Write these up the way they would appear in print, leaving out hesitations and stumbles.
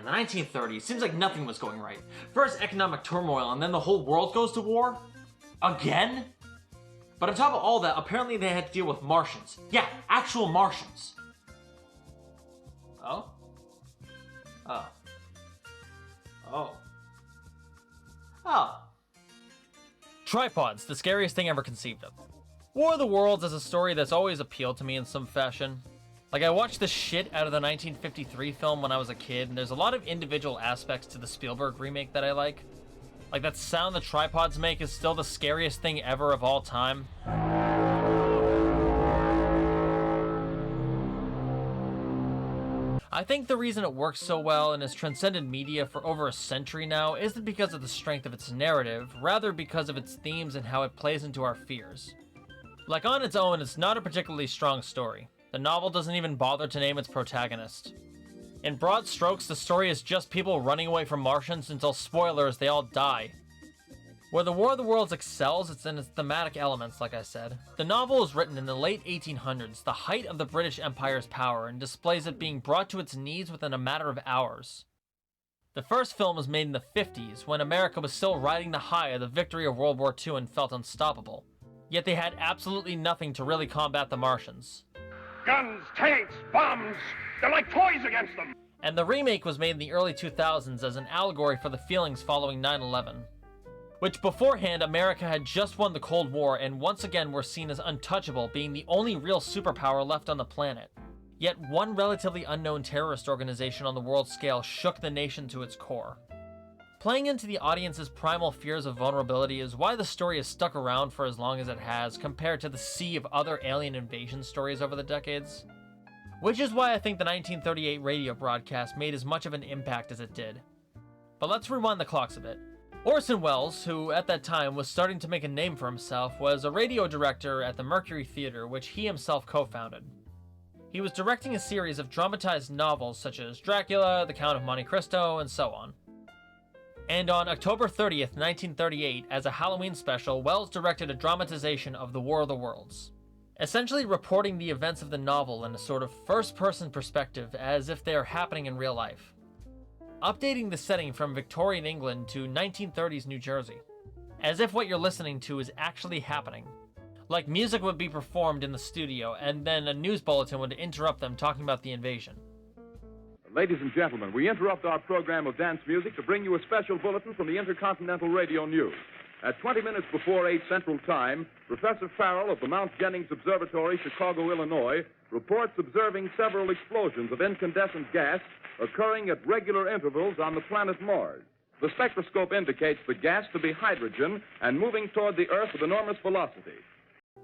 Man, the 1930s, seems like nothing was going right. First economic turmoil, and then the whole world goes to war? Again? But on top of all that, apparently they had to deal with Martians. Yeah, actual Martians. Oh? Oh. Oh. Oh. Tripods, the scariest thing ever conceived of. War of the Worlds is a story that's always appealed to me in some fashion. Like, I watched the shit out of the 1953 film when I was a kid, and there's a lot of individual aspects to the Spielberg remake that I like. Like, that sound the tripods make is still the scariest thing ever of all time. I think the reason it works so well and has transcended media for over a century now isn't because of the strength of its narrative, rather because of its themes and how it plays into our fears. Like, on its own, it's not a particularly strong story. The novel doesn't even bother to name its protagonist. In broad strokes, the story is just people running away from Martians until, spoilers, they all die. Where the War of the Worlds excels, it's in its thematic elements, like I said. The novel was written in the late 1800s, the height of the British Empire's power, and displays it being brought to its knees within a matter of hours. The first film was made in the 50s, when America was still riding the high of the victory of World War II and felt unstoppable. Yet they had absolutely nothing to really combat the Martians. Guns, tanks, bombs, they're like toys against them! And the remake was made in the early 2000s as an allegory for the feelings following 9/11. Which beforehand, America had just won the Cold War and once again were seen as untouchable, being the only real superpower left on the planet. Yet one relatively unknown terrorist organization on the world scale shook the nation to its core. Playing into the audience's primal fears of vulnerability is why the story has stuck around for as long as it has, compared to the sea of other alien invasion stories over the decades. Which is why I think the 1938 radio broadcast made as much of an impact as it did. But let's rewind the clocks a bit. Orson Welles, who at that time was starting to make a name for himself, was a radio director at the Mercury Theatre, which he himself co-founded. He was directing a series of dramatized novels such as Dracula, The Count of Monte Cristo, and so on. And on October 30th, 1938, as a Halloween special, Welles directed a dramatization of The War of the Worlds, essentially reporting the events of the novel in a sort of first-person perspective as if they are happening in real life. Updating the setting from Victorian England to 1930s New Jersey, as if what you're listening to is actually happening. Like music would be performed in the studio, and then a news bulletin would interrupt them talking about the invasion. Ladies and gentlemen, we interrupt our program of dance music to bring you a special bulletin from the Intercontinental Radio News. At 20 minutes before 8 Central Time, Professor Farrell of the Mount Jennings Observatory, Chicago, Illinois, reports observing several explosions of incandescent gas occurring at regular intervals on the planet Mars. The spectroscope indicates the gas to be hydrogen and moving toward the Earth with enormous velocity.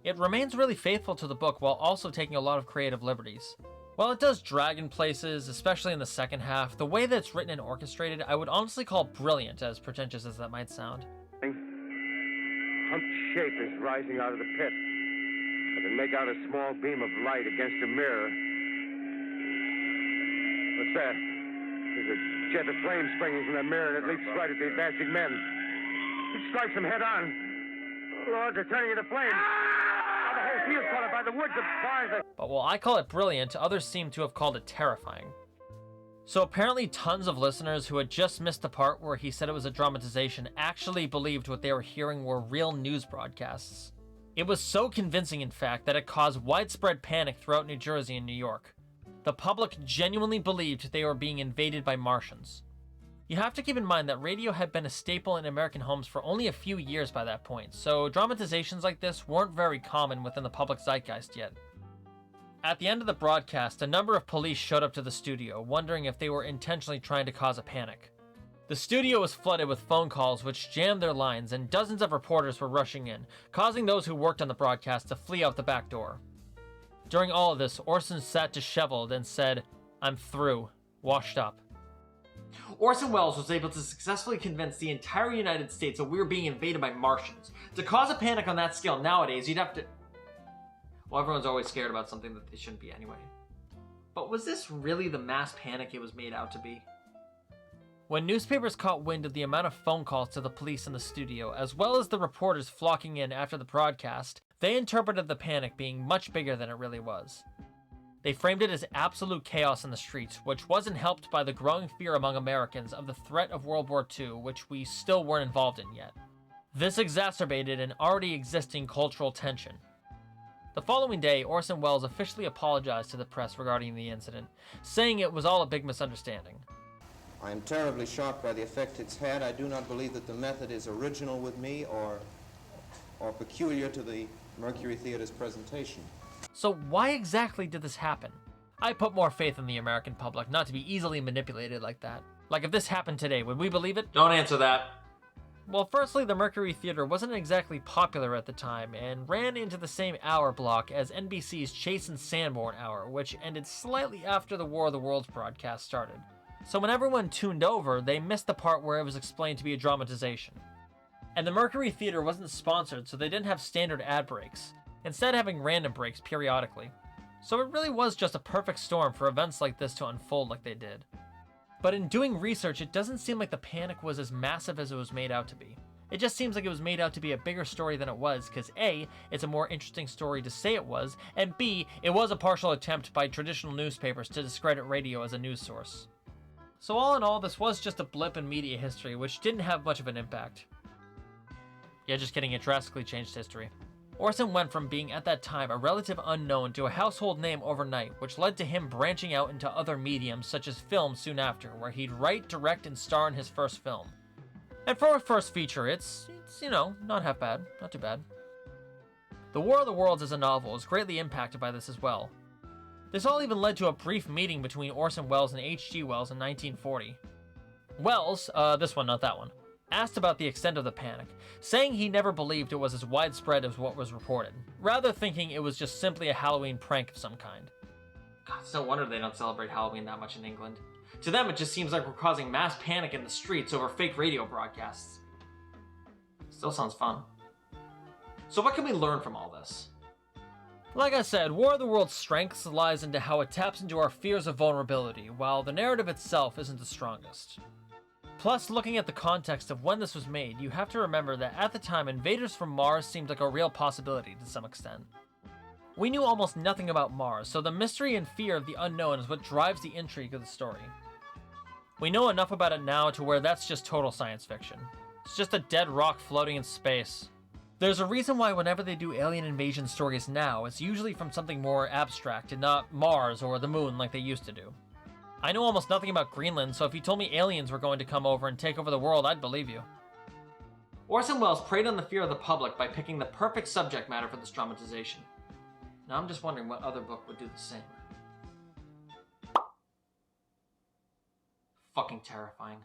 It remains really faithful to the book while also taking a lot of creative liberties. While it does drag in places, especially in the second half, the way that it's written and orchestrated, I would honestly call brilliant, as pretentious as that might sound. Humped shape is rising out of the pit. I can make out a small beam of light against a mirror. What's that? There's a jet of flame springing from the mirror, and it leaps right at the advancing men. It strikes them head on. Lord, they're turning into flames. Now the whole field's caught up by the woods of fires. But while I call it brilliant, others seem to have called it terrifying. So apparently tons of listeners who had just missed the part where he said it was a dramatization actually believed what they were hearing were real news broadcasts. It was so convincing, in fact, that it caused widespread panic throughout New Jersey and New York. The public genuinely believed they were being invaded by Martians. You have to keep in mind that radio had been a staple in American homes for only a few years by that point, so dramatizations like this weren't very common within the public zeitgeist yet. At the end of the broadcast, a number of police showed up to the studio, wondering if they were intentionally trying to cause a panic. The studio was flooded with phone calls which jammed their lines, and dozens of reporters were rushing in, causing those who worked on the broadcast to flee out the back door. During all of this, Orson sat disheveled and said, "I'm through. Washed up." Orson Welles was able to successfully convince the entire United States that we were being invaded by Martians. To cause a panic on that scale nowadays, you'd have to... Well, everyone's always scared about something that they shouldn't be anyway. But was this really the mass panic it was made out to be? When newspapers caught wind of the amount of phone calls to the police in the studio, as well as the reporters flocking in after the broadcast, they interpreted the panic being much bigger than it really was. They framed it as absolute chaos in the streets, which wasn't helped by the growing fear among Americans of the threat of World War II, which we still weren't involved in yet. This exacerbated an already existing cultural tension. The following day, Orson Welles officially apologized to the press regarding the incident, saying it was all a big misunderstanding. I am terribly shocked by the effect it's had. I do not believe that the method is original with me or peculiar to the Mercury Theatre's presentation. So why exactly did this happen? I put more faith in the American public not to be easily manipulated like that. Like if this happened today, would we believe it? Don't answer that. Well, firstly, the Mercury Theatre wasn't exactly popular at the time and ran into the same hour block as NBC's Chase and Sanborn hour, which ended slightly after the War of the Worlds broadcast started. So when everyone tuned over, they missed the part where it was explained to be a dramatization. And the Mercury Theatre wasn't sponsored, so they didn't have standard ad breaks, instead having random breaks periodically. So it really was just a perfect storm for events like this to unfold like they did. But in doing research, it doesn't seem like the panic was as massive as it was made out to be. It just seems like it was made out to be a bigger story than it was, because A, it's a more interesting story to say it was, and B, it was a partial attempt by traditional newspapers to discredit radio as a news source. So all in all, this was just a blip in media history, which didn't have much of an impact. Yeah, just kidding, it drastically changed history. Orson went from being at that time a relative unknown to a household name overnight, which led to him branching out into other mediums such as film soon after, where he'd write, direct, and star in his first film. And for a first feature, it's not half bad, not too bad. The War of the Worlds as a novel is greatly impacted by this as well. This all even led to a brief meeting between Orson Welles and H.G. Wells in 1940. Wells, this one, not that one, asked about the extent of the panic, saying he never believed it was as widespread as what was reported, rather thinking it was just simply a Halloween prank of some kind. God, it's no wonder they don't celebrate Halloween that much in England. To them, it just seems like we're causing mass panic in the streets over fake radio broadcasts. Still sounds fun. So what can we learn from all this? Like I said, War of the Worlds' strength lies into how it taps into our fears of vulnerability, while the narrative itself isn't the strongest. Plus, looking at the context of when this was made, you have to remember that at the time, invaders from Mars seemed like a real possibility to some extent. We knew almost nothing about Mars, so the mystery and fear of the unknown is what drives the intrigue of the story. We know enough about it now to where that's just total science fiction. It's just a dead rock floating in space. There's a reason why whenever they do alien invasion stories now, it's usually from something more abstract and not Mars or the moon like they used to do. I know almost nothing about Greenland, so if you told me aliens were going to come over and take over the world, I'd believe you. Orson Welles preyed on the fear of the public by picking the perfect subject matter for this dramatization. Now I'm just wondering what other book would do the same. Fucking terrifying.